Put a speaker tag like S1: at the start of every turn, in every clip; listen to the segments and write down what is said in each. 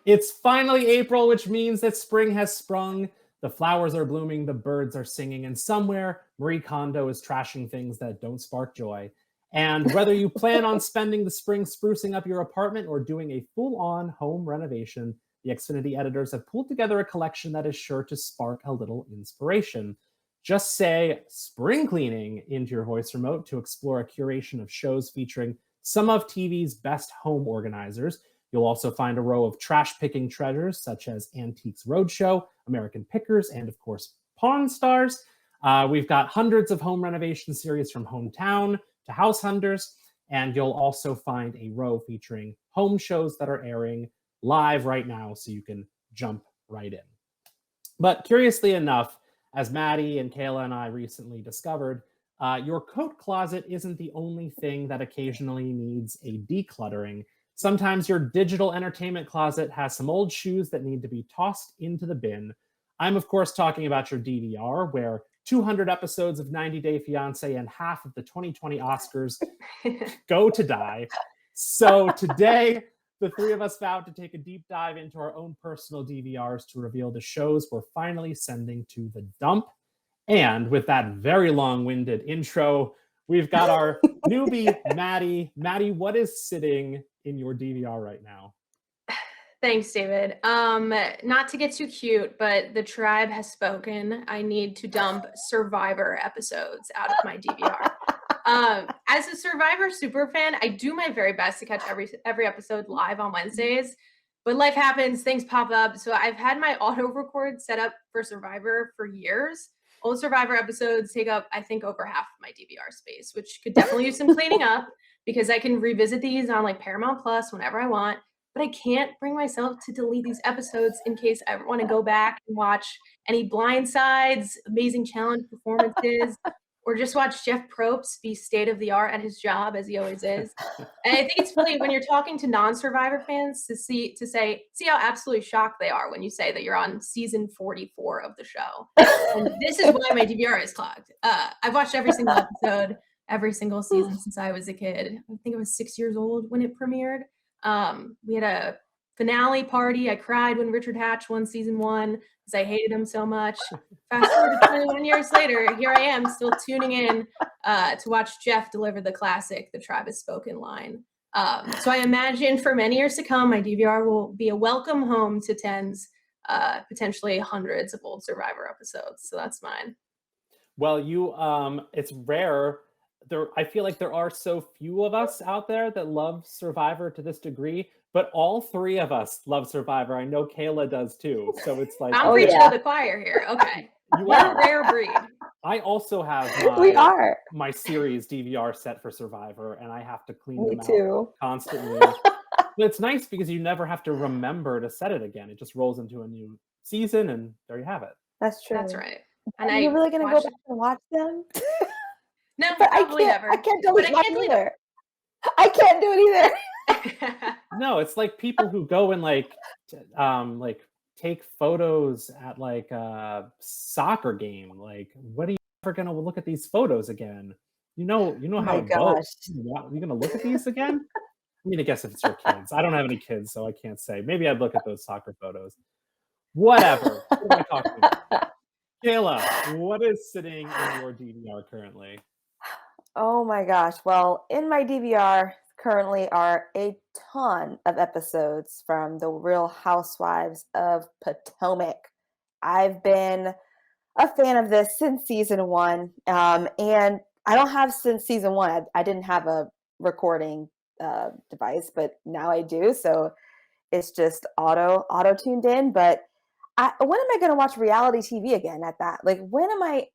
S1: It's finally April, which means that spring has sprung. The flowers are blooming, the birds are singing, and somewhere Marie Kondo is trashing things that don't spark joy. And whether you plan on spending the spring sprucing up your apartment or doing a full-on home renovation, the Xfinity Editors have pulled together a collection that is sure to spark a little inspiration. Just say spring cleaning into your voice remote to explore a curation of shows featuring some of TV's best home organizers. You'll also find a row of trash-picking treasures such as Antiques Roadshow, American Pickers, and of course, Pawn Stars. We've got hundreds of home renovation series from Hometown to House Hunters, and you'll also find a row featuring home shows that are airing live right now, so you can jump right in. But curiously enough, as Maddie and Kayla and I recently discovered, your coat closet isn't the only thing that occasionally needs a decluttering. Sometimes your digital entertainment closet has some old shoes that need to be tossed into the bin. I'm, of course, talking about your DVR, where 200 episodes of 90 Day Fiancé and half of the 2020 Oscars go to die. So today, the three of us vowed to take a deep dive into our own personal DVRs to reveal the shows we're finally sending to the dump. And with that very long-winded intro, we've got our newbie, Maddie. Maddie, what is sitting in your DVR right now?
S2: Thanks, David. Not to get too cute, but the tribe has spoken. I need to dump Survivor episodes out of my DVR. As a Survivor super fan, I do my very best to catch every episode live on Wednesdays, but life happens, things pop up. So I've had my auto record set up for Survivor for years. Old Survivor episodes take up, I think, over half of my DVR space, which could definitely use some cleaning up because I can revisit these on like Paramount Plus whenever I want. But I can't bring myself to delete these episodes in case I want to go back and watch any Blindsides, Amazing Challenge performances, or just watch Jeff Probst be state of the art at his job as he always is. And I think it's funny when you're talking to non-Survivor fans to see how absolutely shocked they are when you say that you're on season 44 of the show. And this is why my DVR is clogged. I've watched every single episode, every single season since I was a kid. I think I was 6 years old when it premiered. We had a finale party. I cried when Richard Hatch won season 1 because I hated him so much. Fast forward to 21 years later, here I am still tuning in to watch Jeff deliver the classic, the Tribe Has Spoken line. So I imagine for many years to come, my DVR will be a welcome home to tens, potentially hundreds of old Survivor episodes. So that's mine.
S1: Well, it's rare. I feel like there are so few of us out there that love Survivor to this degree, but all three of us love Survivor. I know Kayla does too. So it's like
S2: I'm preaching to the choir here. Okay. What a rare breed.
S1: I also have my series DVR set for Survivor, and I have to clean them out constantly. But it's nice because you never have to remember to set it again. It just rolls into a new season, and there you have it.
S3: That's true.
S2: That's right.
S3: And are you really going to go back and watch them?
S2: No, probably never.
S3: I can't delete mine either. I can't do it
S1: either. No, it's like people who go and like take photos at like a soccer game. Like, what are you ever gonna look at these photos again? You know how it goes. You're gonna look at these again? I mean, I guess if it's your kids. I don't have any kids, so I can't say. Maybe I'd look at those soccer photos. Whatever. What am I talking about? Kayla, what is sitting in your DVR currently?
S3: Oh my gosh. Well, in my DVR currently are a ton of episodes from The Real Housewives of Potomac. I've been a fan of this since season 1. And I don't have since season 1. I didn't have a recording device, but now I do. So it's just auto tuned in. But when am I going to watch reality TV again at that? Like, when am I...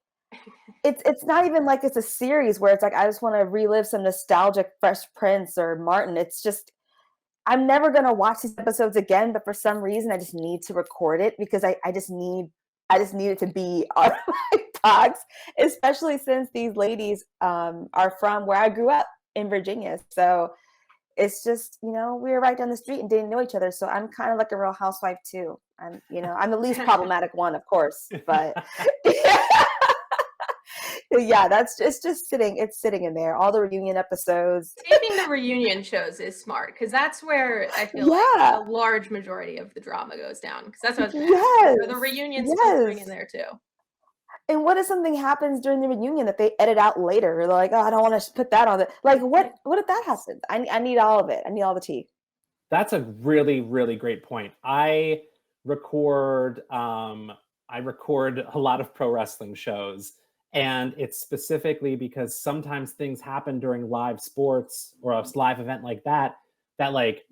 S3: It's not even like it's a series where it's like I just want to relive some nostalgic Fresh Prince or Martin. It's just I'm never gonna watch these episodes again, but for some reason I just need to record it because I just need it to be on my dogs, especially since these ladies are from where I grew up in Virginia. So it's just, we were right down the street and didn't know each other. So I'm kind of like a Real Housewife too. I'm the least problematic one, of course, but Yeah, it's just sitting. It's sitting in there. All the reunion episodes.
S2: Taping the reunion shows is smart because that's where I feel like
S3: Yeah.
S2: a large majority of the drama goes down. Because that's what I was going to ask. Are the reunions filtering in there too?
S3: And what if something happens during the reunion that they edit out later? They're like, oh, I don't want to put that on it. Like, what if that happens? I need all of it. I need all the tea.
S1: That's a really, really great point. I record a lot of pro wrestling shows, and it's specifically because sometimes things happen during live sports or a live event like that like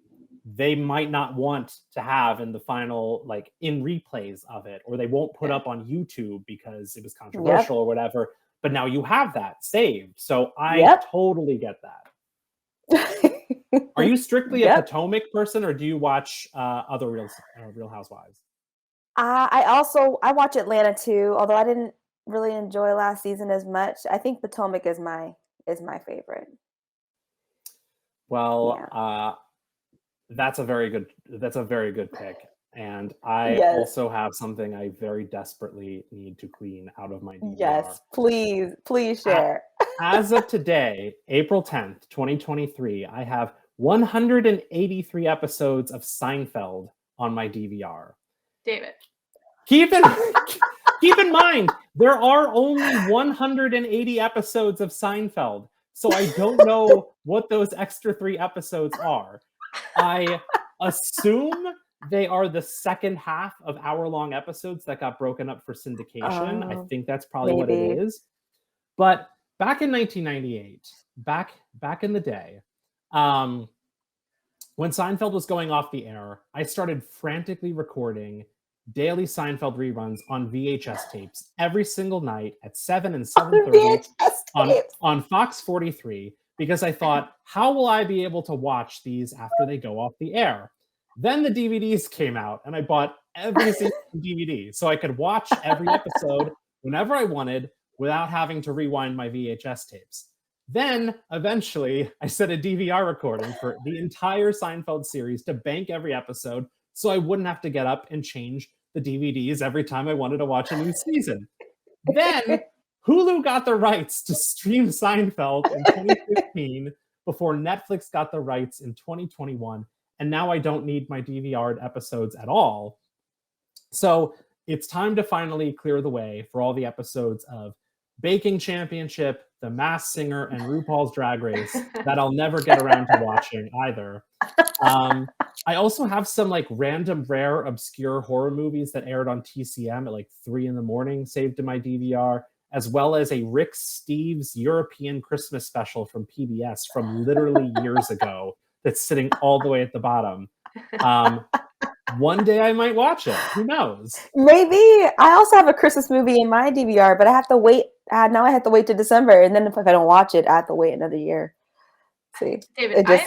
S1: they might not want to have in the final, like in replays of it, or they won't put up on YouTube because it was controversial or whatever. But now you have that saved. So I totally get that. Are you strictly a Potomac person, or do you watch other Real Housewives?
S3: I watch Atlanta too, although I didn't really enjoy last season as much. I think Potomac is my favorite.
S1: Well, that's a very good pick. And I also have something I very desperately need to clean out of my DVR.
S3: Yes, please share.
S1: As of today, April 10th, 2023, I have 183 episodes of Seinfeld on my DVR.
S2: David.
S1: Keep in mind, there are only 180 episodes of Seinfeld, so I don't know what those extra 3 episodes are. I assume they are the second half of hour-long episodes that got broken up for syndication. I think that's probably what it is. But back in 1998, back in the day, when Seinfeld was going off the air, I started frantically recording daily Seinfeld reruns on VHS tapes every single night at 7 and 7:30 on Fox 43, because I thought, how will I be able to watch these after they go off the air? Then the DVDs came out, and I bought every single DVD so I could watch every episode whenever I wanted without having to rewind my VHS tapes. Then, eventually, I set a DVR recording for the entire Seinfeld series to bank every episode so I wouldn't have to get up and change the DVDs every time I wanted to watch a new season. Then, Hulu got the rights to stream Seinfeld in 2015 before Netflix got the rights in 2021, and now I don't need my DVR'd episodes at all. So it's time to finally clear the way for all the episodes of Baking Championship, The Masked Singer, and RuPaul's Drag Race that I'll never get around to watching either. I also have some like random, rare, obscure horror movies that aired on TCM at like 3 a.m. saved in my DVR, as well as a Rick Steves European Christmas special from PBS from literally years ago that's sitting all the way at the bottom. One day I might watch it. Who knows?
S3: Maybe. I also have a Christmas movie in my DVR, but I have to wait. Now I have to wait to December, and then if I don't watch it, I have to wait another year. See,
S2: David, I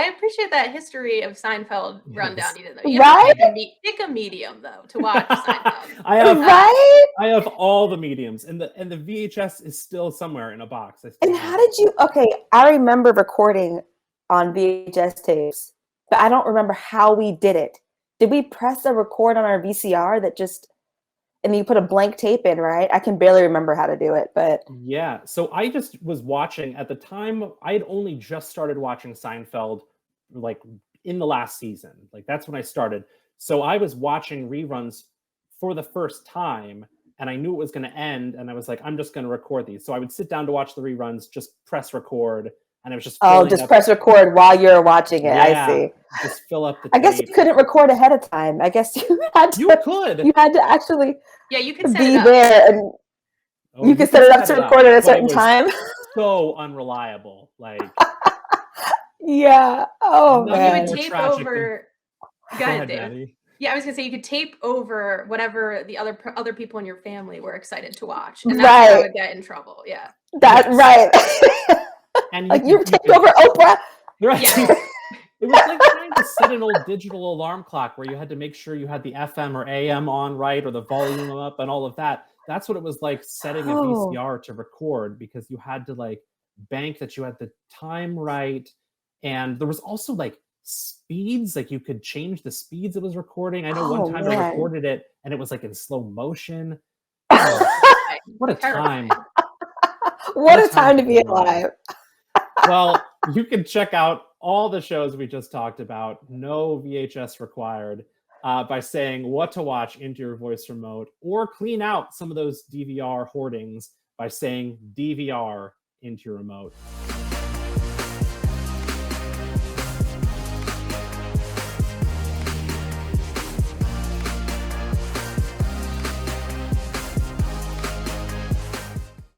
S2: appreciate that history of Seinfeld rundown. Even though you
S3: right?
S2: have to pick a medium though to watch Seinfeld.
S1: I have all the mediums, and the VHS is still somewhere in a box.
S3: And how did you? Okay, I remember recording on VHS tapes, but I don't remember how we did it. Did we press a record on our VCR that just? And then you put a blank tape in, right? I can barely remember how to do it, but...
S1: Yeah, so I just was watching, at the time, I had only just started watching Seinfeld, like, in the last season. Like, that's when I started. So I was watching reruns for the first time, and I knew it was going to end, and I was like, I'm just going to record these. So I would sit down to watch the reruns, just press record, and it was just...
S3: press record while you're watching it, I see.
S1: Just fill up the
S3: I guess you couldn't record ahead of time. I guess you had to...
S1: You could!
S3: You had to actually...
S2: Yeah, you could
S3: be there, and you could set it up to record at a certain time.
S1: So unreliable, like...
S3: Yeah. Oh, man.
S2: You would tape over... Go ahead, David. Yeah, I was gonna say you could tape over whatever the other people in your family were excited to watch, and that's how I would get in trouble. Yeah,
S3: right.
S1: And
S3: like you taped over Oprah,
S1: right? Yeah. It was like trying to set an old digital alarm clock where you had to make sure you had the FM or AM on right, or the volume up, and all of that. That's what it was like setting a VCR to record, because you had to like bank that you had the time right, and there was also like speeds, like you could change the speeds it was recording. I know one time I recorded it and it was like in slow motion. What a time.
S2: Terrifying.
S3: What a time to be alive.
S1: Well, you can check out all the shows we just talked about, no VHS required, by saying what to watch into your voice remote, or clean out some of those DVR hoardings by saying DVR into your remote.